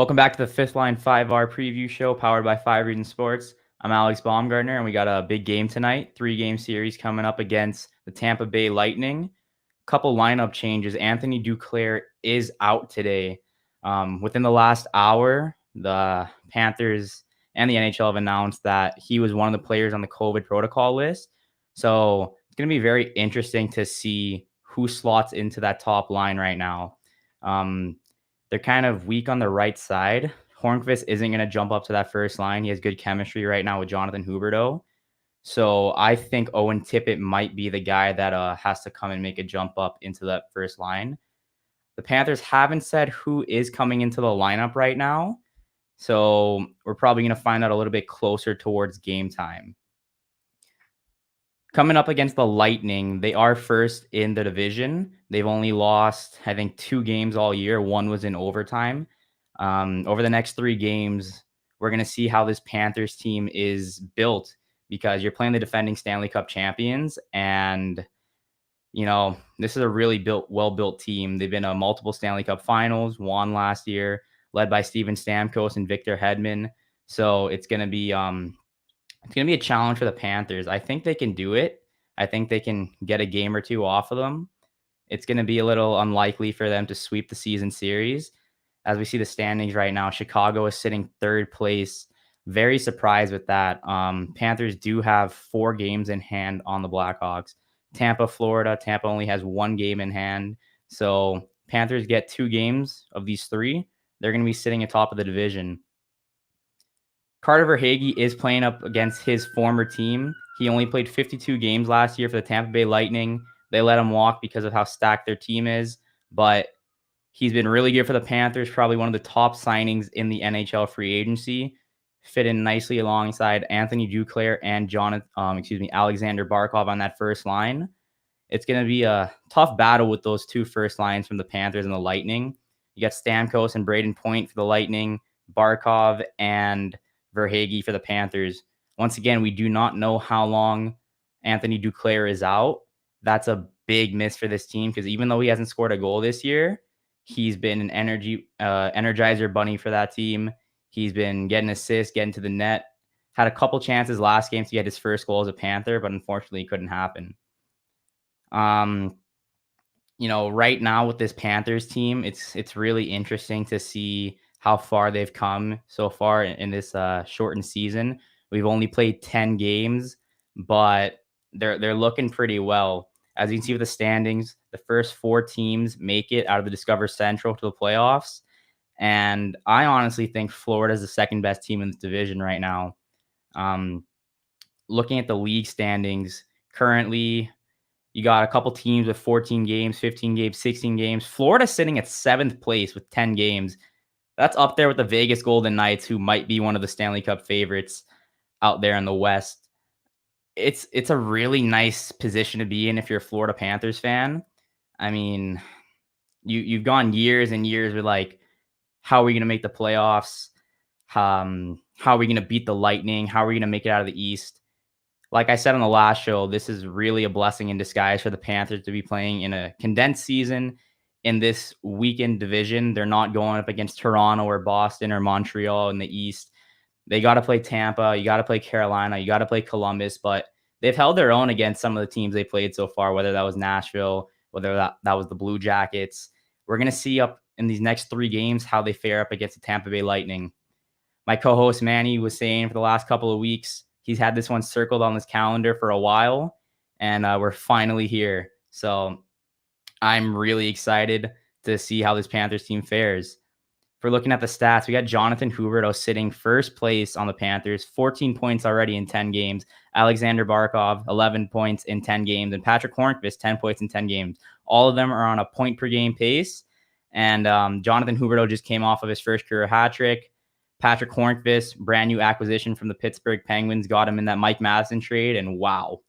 Welcome back to the Fifth Line 5R preview show powered by 5 Reasons Sports. I'm Alex Baumgartner, and we got a big game tonight. 3-game series coming up against the Tampa Bay Lightning. Couple lineup changes. Anthony Duclair is out today. Within the last hour, the Panthers and the NHL have announced that he was one of the players on the COVID protocol list. So it's going to be very interesting to see who slots into that top line right now. They're kind of weak on the right side. Hornqvist isn't going to jump up to that first line. He has good chemistry right now with Jonathan Huberto. So I think Owen Tippett might be the guy that has to come and make a jump up into that first line. The Panthers haven't said who is coming into the lineup right now. So we're probably going to find out a little bit closer towards game time. Coming up against the Lightning, they are first in the division. They've only lost, I think, 2 games all year. One was in overtime. Over the next 3 games, we're going to see how this Panthers team is built because you're playing the defending Stanley Cup champions. And, you know, this is a really well-built team. They've been to multiple Stanley Cup finals, won last year, led by Steven Stamkos and Victor Hedman. So it's going to be a challenge for the Panthers. I think they can do it. I think they can get a game or 2 off of them. It's going to be a little unlikely for them to sweep the season series. As we see the standings right now, Chicago is sitting 3rd place. Very surprised with that. Panthers do have 4 games in hand on the Blackhawks. Tampa, Florida. Tampa only has 1 game in hand. So Panthers get 2 games of these 3. They're going to be sitting atop of the division. Carter Verhaeghe is playing up against his former team. He only played 52 games last year for the Tampa Bay Lightning. They let him walk because of how stacked their team is, but he's been really good for the Panthers, probably one of the top signings in the NHL free agency. Fit in nicely alongside Anthony Duclair and Alexander Barkov on that first line. It's going to be a tough battle with those 2 first lines from the Panthers and the Lightning. You got Stamkos and Braden Point for the Lightning, Barkov and Verhaeghe for the Panthers. Once again, we do not know how long Anthony Duclair is out. That's a big miss for this team because even though he hasn't scored a goal this year, he's been an energizer bunny for that team. He's been getting assists, getting to the net. Had a couple chances last game to get his first goal as a Panther, but unfortunately it couldn't happen. Right now with this Panthers team, it's really interesting to see how far they've come so far in this shortened season. We've only played 10 games, but they're looking pretty well. As you can see with the standings, the first 4 teams make it out of the Discover Central to the playoffs. And I honestly think Florida is the second best team in this division right now. Looking at the league standings, currently you got a couple teams with 14 games, 15 games, 16 games. Florida's sitting at 7th place with 10 games. That's up there with the Vegas Golden Knights, who might be one of the Stanley Cup favorites out there in the West. It's a really nice position to be in if you're a Florida Panthers fan. I mean, you've gone years and years with like, how are we going to make the playoffs? How are we going to beat the Lightning? How are we going to make it out of the East? Like I said on the last show, this is really a blessing in disguise for the Panthers to be playing in a condensed season in this weekend division. They're not going up against Toronto or Boston or Montreal in the East. They got to play Tampa. You got to play Carolina. You got to play Columbus. But they've held their own against some of the teams they played so far, whether that was Nashville, whether that was the Blue Jackets. We're going to see up in these next 3 games how they fare up against the Tampa Bay Lightning. My co-host Manny was saying for the last couple of weeks, he's had this one circled on his calendar for a while, and we're finally here. So I'm really excited to see how this Panthers team fares. If we're looking at the stats, we got Jonathan Huberto sitting 1st place on the Panthers, 14 points already in 10 games. Alexander Barkov, 11 points in 10 games. And Patrick Hornqvist, 10 points in 10 games. All of them are on a point-per-game pace. And Jonathan Huberto just came off of his first career hat trick. Patrick Hornqvist, brand new acquisition from the Pittsburgh Penguins, got him in that Mike Matheson trade. And wow,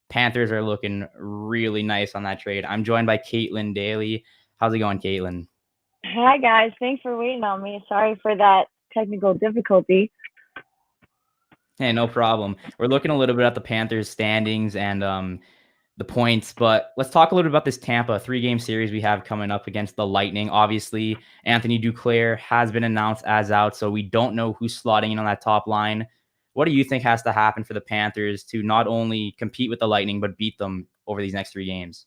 Panthers are looking really nice on that trade. I'm joined by Caitlin Daley. How's it going, Caitlin? Hi, guys. Thanks for waiting on me. Sorry for that technical difficulty. Hey, no problem. We're looking a little bit at the Panthers standings, and the points. But let's talk a little bit about this Tampa 3-game series we have coming up against the Lightning. Obviously, Anthony Duclair has been announced as out, so we don't know who's slotting in on that top line. What do you think has to happen for the Panthers to not only compete with the Lightning, but beat them over these next 3 games?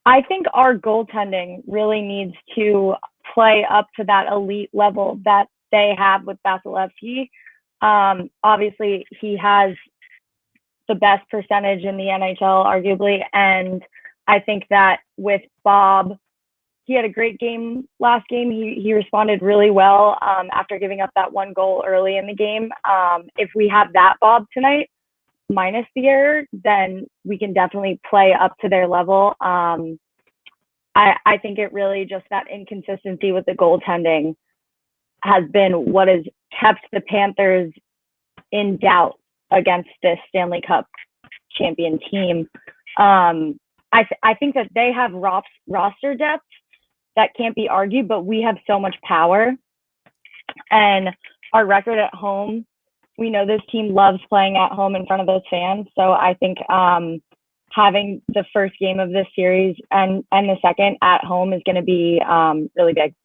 I think our goaltending really needs to play up to that elite level that they have with Vasilevsky. Obviously, he has the best percentage in the NHL, arguably, and I think that with Bob, he had a great game last game. He responded really well after giving up that 1 goal early in the game. If we have that Bob tonight, minus the error, then we can definitely play up to their level. I think it really just that inconsistency with the goaltending has been what has kept the Panthers in doubt against this Stanley Cup champion team. I think that they have roster depth that can't be argued, but we have so much power. And our record at home, we know this team loves playing at home in front of those fans. So I think having the first game of this series and the second at home is going to be really big.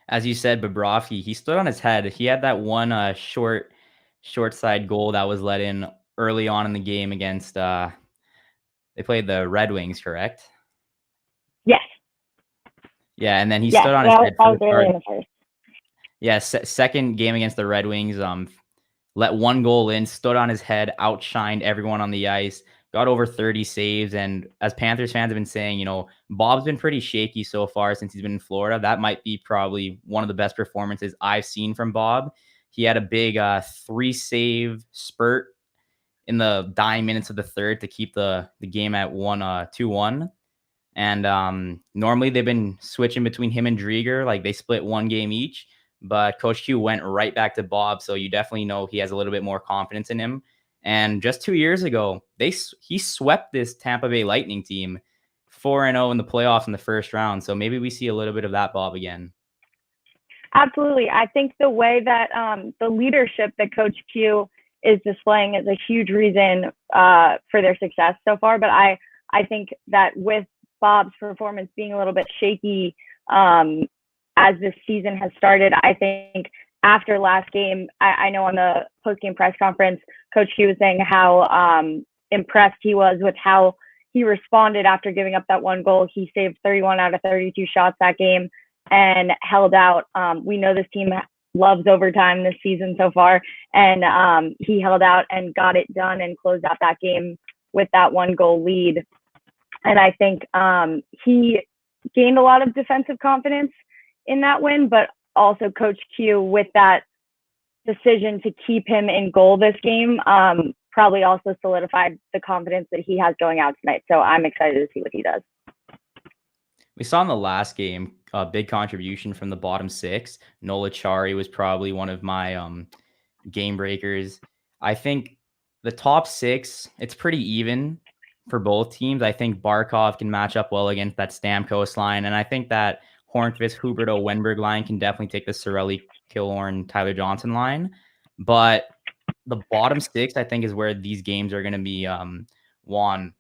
As you said, Bobrovsky, he stood on his head. He had that one short side goal that was let in early on in the game against they played the Red Wings, correct? Yes. Yeah, and then he stood on his head for the start. In the first. Yeah, second game against the Red Wings, let 1 goal in, stood on his head, outshined everyone on the ice, got over 30 saves. And as Panthers fans have been saying, Bob's been pretty shaky so far since he's been in Florida. That might be probably one of the best performances I've seen from Bob. He had a big 3-save spurt in the dying minutes of the third to keep the game at 2-1. And normally they've been switching between him and Drieger. Like they split 1 game each. But Coach Q went right back to Bob, so you definitely know he has a little bit more confidence in him. And just 2 years ago, he swept this Tampa Bay Lightning team 4-0 in the playoffs in the first round. So maybe we see a little bit of that Bob again. Absolutely. I think the way that the leadership that Coach Q is displaying is a huge reason for their success so far. But I think that with Bob's performance being a little bit shaky as this season has started, I think after last game, I know on the post-game press conference, Coach Q was saying how impressed he was with how he responded after giving up that 1 goal. He saved 31 out of 32 shots that game and held out. We know this team loves overtime this season so far, and he held out and got it done and closed out that game with that 1 goal lead. And I think he gained a lot of defensive confidence in that win, but also Coach Q with that decision to keep him in goal this game probably also solidified the confidence that he has going out tonight. So I'm excited to see what he does. We saw in the last game a big contribution from the bottom 6. Nola Chari was probably one of my game breakers. I think the top 6, it's pretty even for both teams. I think Barkov can match up well against that Stamkos line, and I think that Hornqvist, Huberto, Wenberg line can definitely take the Cirelli, Killorn, Tyler Johnson line. But the bottom 6, I think, is where these games are going to be won.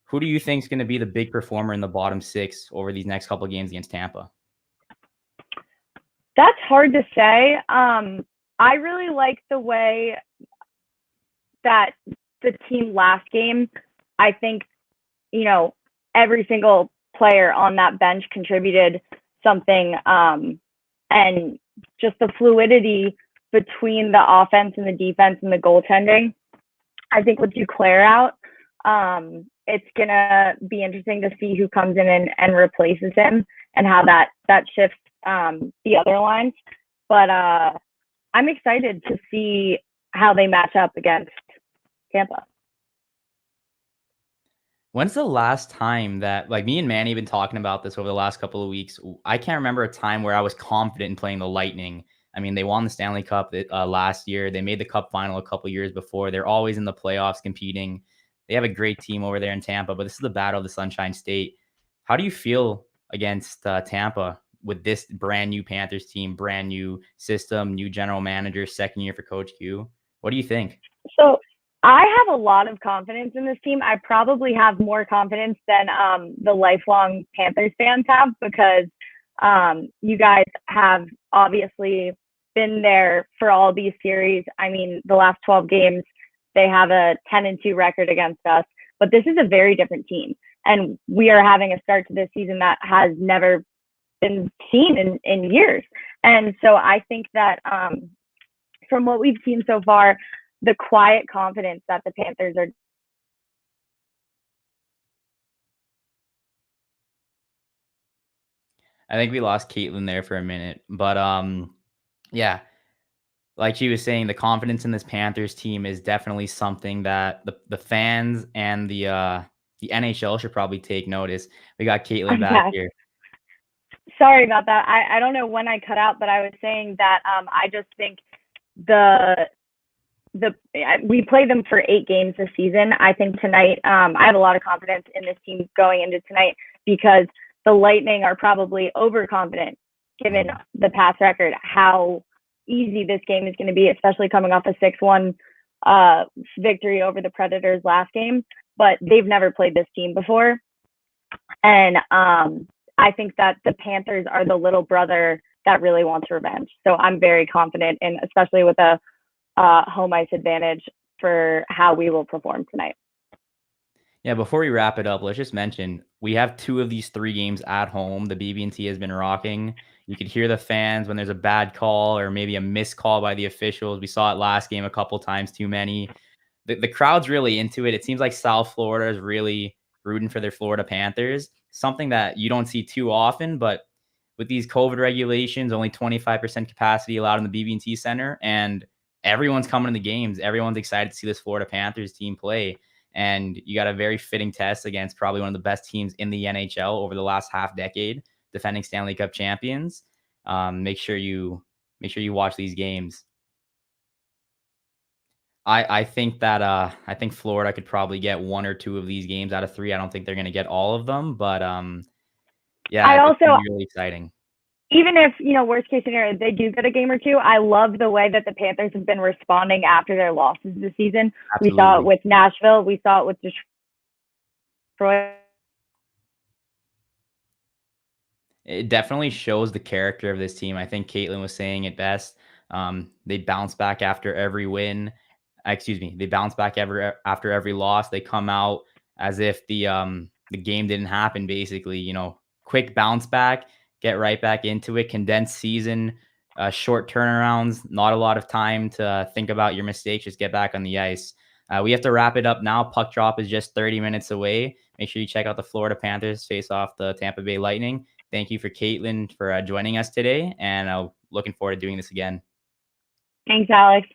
Who do you think is going to be the big performer in the bottom 6 over these next couple of games against Tampa? That's hard to say. I really like the way that the team last game, I think, every single player on that bench contributed something, and just the fluidity between the offense and the defense and the goaltending. I think with Duclair out, it's going to be interesting to see who comes in and replaces him and how that shifts the other lines. But I'm excited to see how they match up against Tampa. When's the last time that, like, me and Manny have been talking about this over the last couple of weeks? I can't remember a time where I was confident in playing the Lightning. I mean, they won the Stanley Cup last year. They made the Cup final a couple years before. They're always in the playoffs competing. They have a great team over there in Tampa, but this is the battle of the Sunshine State. How do you feel against Tampa with this brand new Panthers team, brand new system, new general manager, second year for Coach Q? What do you think? So I have a lot of confidence in this team. I probably have more confidence than the lifelong Panthers fans have because you guys have obviously been there for all these series. I mean, the last 12 games, they have a 10-2 record against us, but this is a very different team. And we are having a start to this season that has never been seen in years. And so I think that from what we've seen so far, the quiet confidence that the Panthers are. I think we lost Caitlin there for a minute, but yeah, like she was saying, the confidence in this Panthers team is definitely something that the fans and the NHL should probably take notice. We got Caitlin back Yeah, here. sorry about that. I don't know when I cut out, but I was saying that I just think the the we play them for 8 games this season. I think tonight, I have a lot of confidence in this team going into tonight because the Lightning are probably overconfident given Mhm. the past record how easy this game is going to be, especially coming off a 6-1 victory over the Predators last game. But they've never played this team before, and I think that the Panthers are the little brother that really wants revenge. So I'm very confident in, especially with a home ice advantage for how we will perform tonight. Yeah, before we wrap it up, let's just mention we have 2 of these 3 games at home. The BB&T has been rocking. You could hear the fans when there's a bad call or maybe a missed call by the officials. We saw it last game a couple times too many. The crowd's really into it. It seems like South Florida is really rooting for their Florida Panthers, something that you don't see too often. But with these COVID regulations, only 25% capacity allowed in the BB&T Center, and everyone's coming to the games. Everyone's excited to see this Florida Panthers team play. And you got a very fitting test against probably one of the best teams in the NHL over the last half decade, defending Stanley Cup champions. Make sure you watch these games. I think that I think Florida could probably get 1 or 2 of these games out of 3. I don't think they're gonna get all of them, but yeah, I it's gonna also, be really exciting. even if, worst case scenario, they do get a game or two, I love the way that the Panthers have been responding after their losses this season. We saw it Absolutely. with Nashville, we saw it with Detroit. It definitely shows the character of this team. I think Caitlin was saying it best. They bounce back after every win. Excuse me. They bounce back after every loss. They come out as if the game didn't happen. Basically, quick bounce back, get right back into it. Condensed season, short turnarounds. Not a lot of time to think about your mistakes. Just get back on the ice. We have to wrap it up now. Puck drop is just 30 minutes away. Make sure you check out the Florida Panthers face off the Tampa Bay Lightning. Thank you for Caitlin for joining us today, and looking forward to doing this again. Thanks, Alex.